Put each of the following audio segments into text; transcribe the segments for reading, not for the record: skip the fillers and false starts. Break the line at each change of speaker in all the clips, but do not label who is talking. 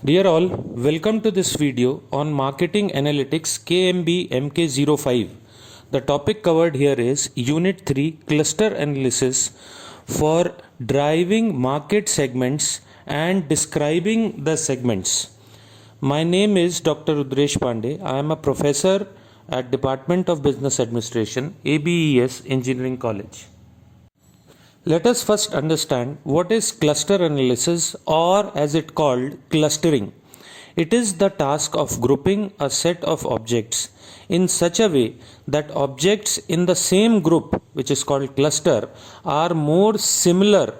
Dear all, welcome to this video on Marketing Analytics KMB MK05. The topic covered here is Unit 3 Cluster Analysis for driving market segments and describing the segments. My name is Dr. Rudresh Pandey. I am a professor at Department of Business Administration, ABES Engineering College. Let us first understand what is cluster analysis, or as it called clustering. It is the task of grouping a set of objects in such a way that objects in the same group, which is called cluster, are more similar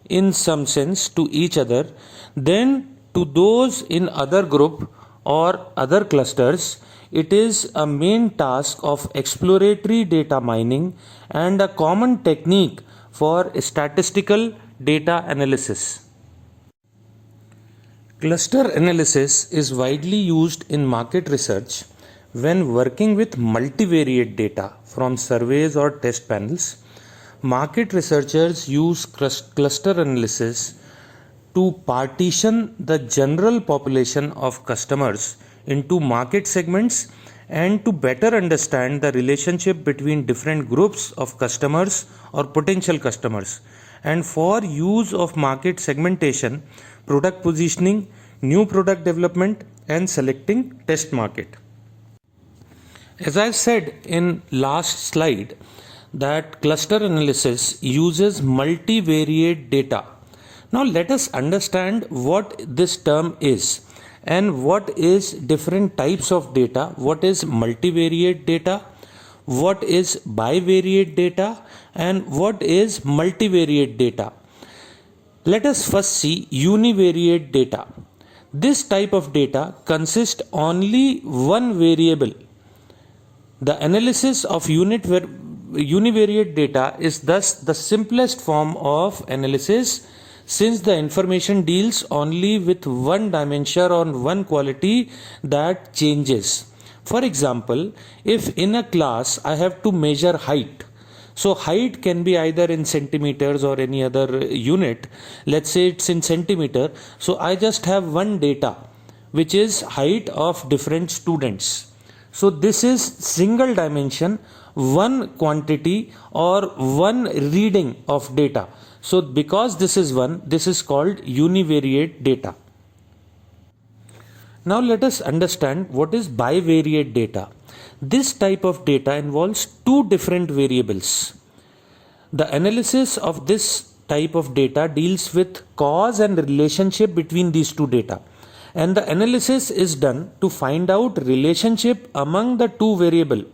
in some sense to each other than to those in other group or other clusters. It is a main task of exploratory data mining and a common technique for statistical data analysis. Cluster analysis is widely used in market research when working with multivariate data from surveys or test panels. Market researchers use cluster analysis to partition the general population of customers into market segments and to better understand the relationship between different groups of customers or potential customers, and for use of market segmentation, product positioning, new product development, and selecting test market. As I said in last slide, that cluster analysis uses multivariate data. Now let us understand what this term is and what is different types of data, what is multivariate data, what is bivariate data, and what is multivariate data. Let us first see univariate data. This type of data consists only one variable. The analysis of univariate data is thus the simplest form of analysis, since the information deals only with one dimension or one quality that changes. For example, if in a class I have to measure height, so height can be either in centimeters or any other unit. Let's say it's in centimeter. So I just have one data, which is height of different students. So this is single dimension, one quantity or one reading of data. So because this is one, this is called univariate data. Now let us understand what is bivariate data. This type of data involves two different variables. The analysis of this type of data deals with cause and relationship between these two data. And the analysis is done to find out relationship among the two variables.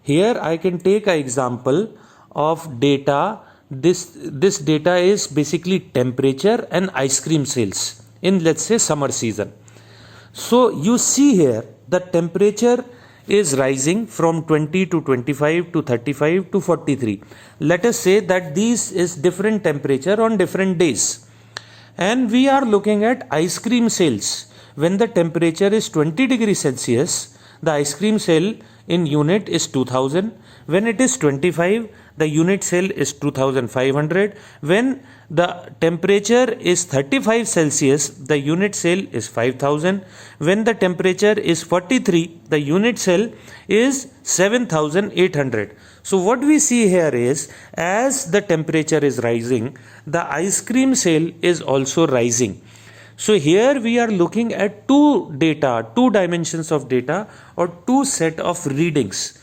Here I can take an example of data. This data is basically temperature and ice cream sales in, let's say, summer season. So you see here the temperature is rising from 20 to 25 to 35 to 43. Let us say that these is different temperature on different days. And we are looking at ice cream sales. When the temperature is 20 degrees Celsius, the ice cream sale in unit is 2000. When it is 25, the unit sale is 2500. When the temperature is 35 Celsius, the unit sale is 5000. When the temperature is 43, the unit sale is 7800. So what we see here is, as the temperature is rising, the ice cream sale is also rising. So here we are looking at two dimensions of data, or two set of readings.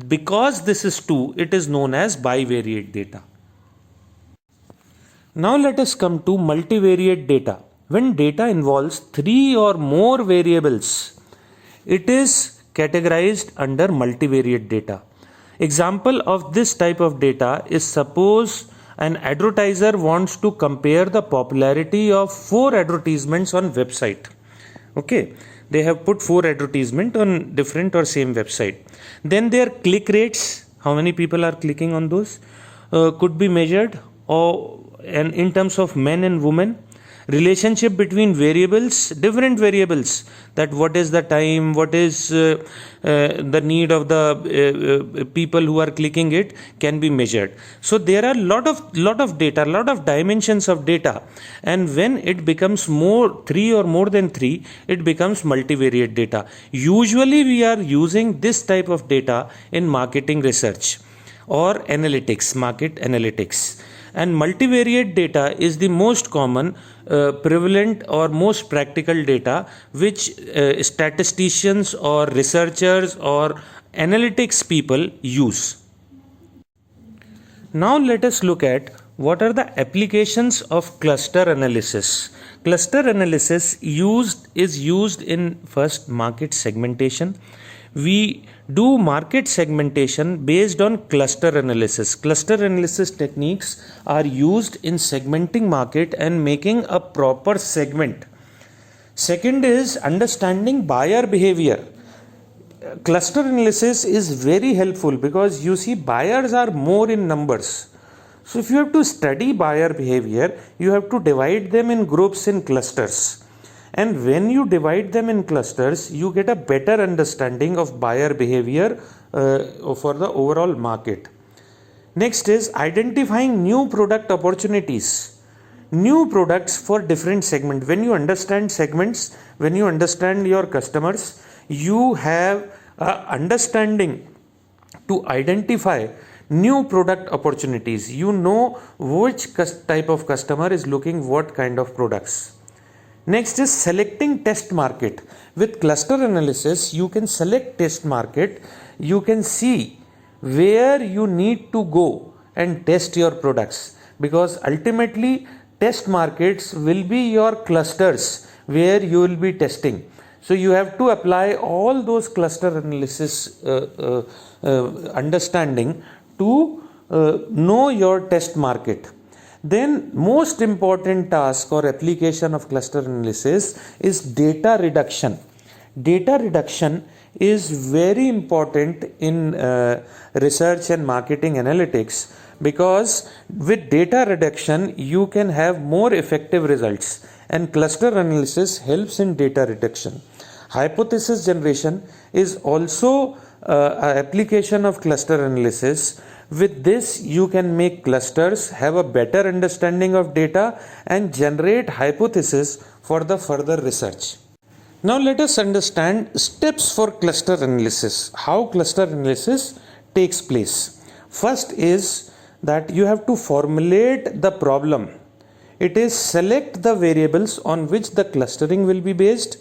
Because this is two, it is known as bivariate data. Now let us come to multivariate data. When data involves three or more variables, it is categorized under multivariate data. Example of this type of data is, suppose an advertiser wants to compare the popularity of 4 advertisements on website. Okay, they have put 4 advertisements on different or same website. Then their click rates, how many people are clicking on those, could be measured, and in terms of men and women. relationship between variables, different variables, that what is the time, what is the need of the people who are clicking it, can be measured. So there are lot of data, lot of dimensions of data, and when it becomes more 3 or more than 3, it becomes multivariate data. Usually we are using this type of data in marketing research or analytics, market analytics. And multivariate data is the most common, prevalent or most practical data which statisticians or researchers or analytics people use. Now let us look at what are the applications of cluster analysis. Cluster analysis is used in first market segmentation. We do market segmentation based on cluster analysis. Cluster analysis techniques are used in segmenting market and making a proper segment. Second is understanding buyer behavior. Cluster analysis is very helpful because you see buyers are more in numbers. So if you have to study buyer behavior, you have to divide them in groups, in clusters. And when you divide them in clusters, you get a better understanding of buyer behavior for the overall market. Next is identifying new product opportunities. New products for different segments. When you understand segments, when you understand your customers, you have understanding to identify new product opportunities. You know which type of customer is looking what kind of products. Next is selecting test market. With cluster analysis, you can select test market. You can see where you need to go and test your products, because ultimately test markets will be your clusters where you will be testing. So you have to apply all those cluster analysis understanding to know your test market. Then most important task or application of cluster analysis is data reduction. Data reduction is very important in research and marketing analytics, because with data reduction you can have more effective results, and cluster analysis helps in data reduction. Hypothesis generation is also an application of cluster analysis. With this, you can make clusters, have a better understanding of data, and generate hypotheses for the further research. Now let us understand steps for cluster analysis, how cluster analysis takes place. First is that you have to formulate the problem. It is select the variables on which the clustering will be based.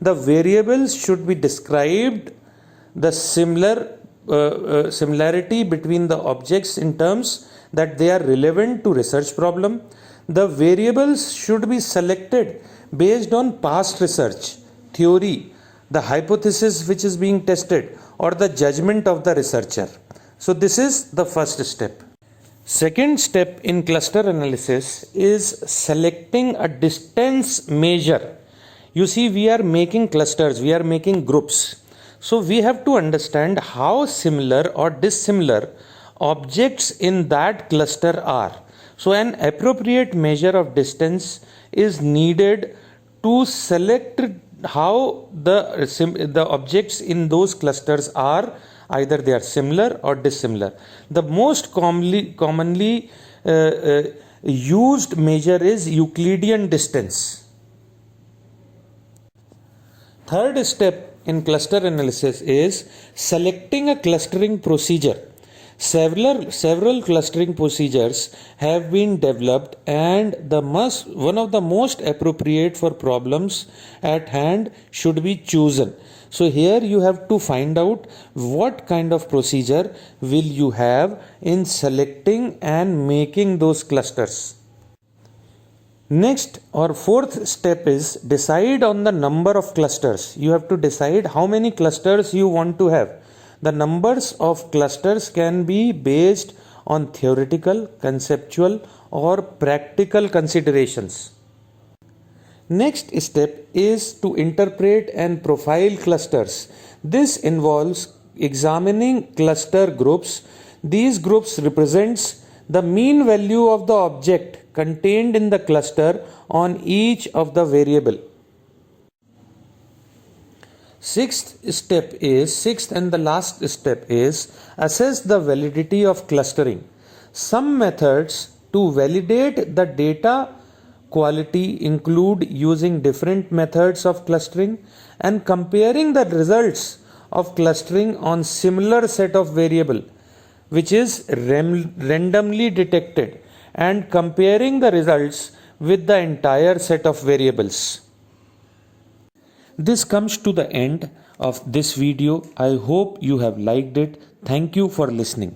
The variables should be described, the similarity between the objects in terms that they are relevant to research problem. The variables should be selected based on past research, theory, the hypothesis which is being tested, or the judgment of the researcher. So this is the first step. Second step in cluster analysis is selecting a distance measure. You see, we are making clusters, we are making groups. So we have to understand how similar or dissimilar objects in that cluster are. So an appropriate measure of distance is needed to select how the objects in those clusters are, either they are similar or dissimilar. The most commonly used measure is Euclidean distance. Third step in cluster analysis is selecting a clustering procedure. Several clustering procedures have been developed, and one of the most appropriate for problems at hand should be chosen. So here you have to find out what kind of procedure will you have in selecting and making those clusters. Next or fourth step is decide on the number of clusters. You have to decide how many clusters you want to have. The numbers of clusters can be based on theoretical, conceptual, or practical considerations. Next step is to interpret and profile clusters. This involves examining cluster groups. These groups represents the mean value of the object contained in the cluster on each of the variable. Sixth and the last step is assess the validity of clustering. Some methods to validate the data quality include using different methods of clustering and comparing the results of clustering on similar set of variable which is randomly detected and comparing the results with the entire set of variables. This comes to the end of this video. I hope you have liked it. Thank you for listening.